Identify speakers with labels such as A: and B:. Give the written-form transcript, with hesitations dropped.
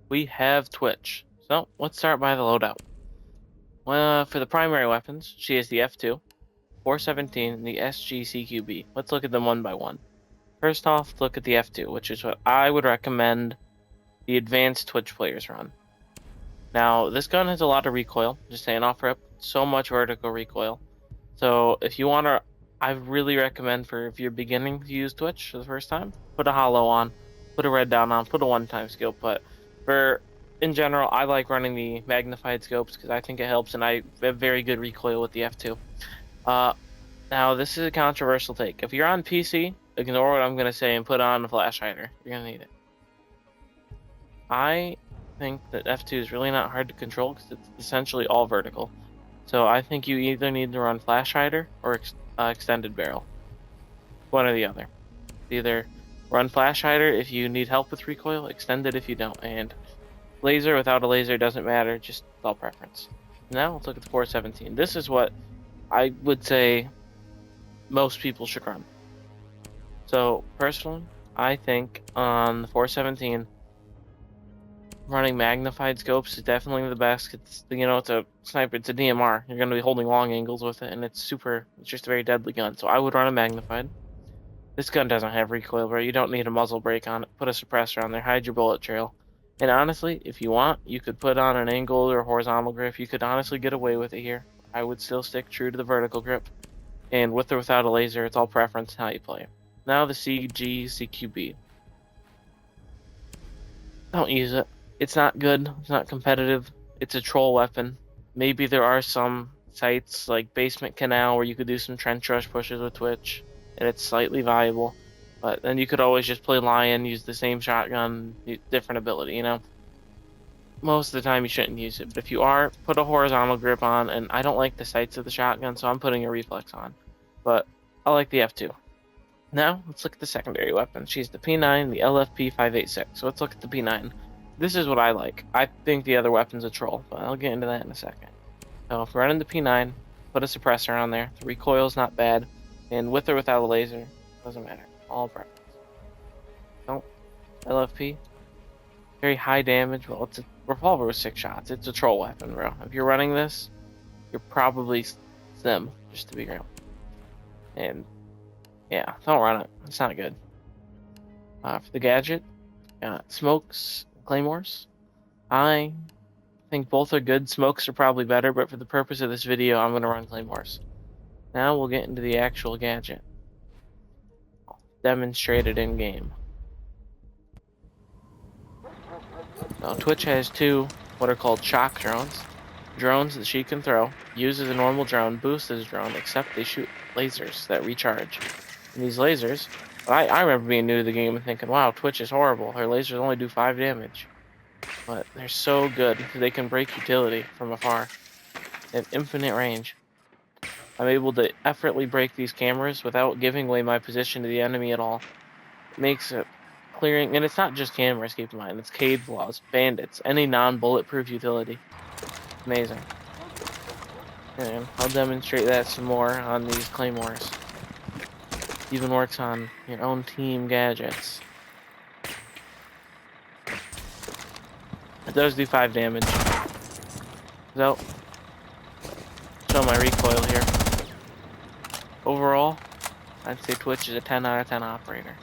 A: we have Twitch. So let's start by the loadout. For the primary weapons, she has the F2, 417, and the SGCQB. Let's look at them one by one. First off, look at the F2, which is what I would recommend the advanced Twitch players run. Now, this gun has a lot of recoil, just saying off rip, so much vertical recoil. So if you want to, I really recommend if you're beginning to use Twitch for the first time, put a hollow on, put a red down on, put a one-time scope. But in general, I like running the magnified scopes because I think it helps, and I have very good recoil with the F2. Now, this is a controversial take. If you're on PC, ignore what I'm going to say and put on a flash hider. You're going to need it. I think that F2 is really not hard to control because it's essentially all vertical. So I think you either need to run flash hider or extended barrel. One or the other. Either run flash hider if you need help with recoil, extended if you don't, and laser without a laser doesn't matter, just all preference. Now let's look at the 417. This is what I would say most people should run. So personally, I think on the 417, running magnified scopes is definitely the best. It's a sniper, it's a DMR. You're going to be holding long angles with it, and it's just a very deadly gun. So I would run a magnified. This gun doesn't have recoil, bro. You don't need a muzzle brake on it. Put a suppressor on there, hide your bullet trail. And honestly, if you want, you could put on an angled or horizontal grip. You could honestly get away with it here. I would still stick true to the vertical grip. And with or without a laser, it's all preference how you play. Now the CGCQB. Don't use it. It's not good. It's not competitive. It's a troll weapon. Maybe there are some sites like Basement Canal where you could do some trench rush pushes with Twitch, and it's slightly viable. But then you could always just play Lion, use the same shotgun, different ability, Most of the time you shouldn't use it, but if you are, put a horizontal grip on, and I don't like the sights of the shotgun, so I'm putting a reflex on. But I like the F2. Now, let's look at the secondary weapon. She's the P9, the LFP 586. So let's look at the P9. This is what I like. I think the other weapon's a troll, but I'll get into that in a second. So if we're running the P9, put a suppressor on there. The recoil's not bad, and with or without a laser, doesn't matter. All preference. Don't. LFP, very high damage. Well, it's a revolver with 6 shots. It's a troll weapon, bro. If you're running this, you're probably Sim, just to be real. And yeah, don't run it. It's not good. For the gadget, smokes, claymores. I think both are good. Smokes are probably better, but for the purpose of this video, I'm going to run claymores. Now we'll get into the actual gadget. Demonstrated in game. Now, Twitch has 2 what are called shock drones. Drones that she can throw, use as a normal drone, boost as a drone, except they shoot lasers that recharge. And these lasers, I remember being new to the game and thinking, wow, Twitch is horrible. Her lasers only do 5 damage. But they're so good because they can break utility from afar. They have infinite range. I'm able to effortlessly break these cameras without giving away my position to the enemy at all. It makes it clearing, and it's not just cameras, keep in mind. It's cave flaws, bandits, any non-bulletproof utility. Amazing. And I'll demonstrate that some more on these claymores. Even works on your own team gadgets. It does do 5 damage. So, show my recoil here. Overall, I'd say Twitch is a 10 out of 10 operator.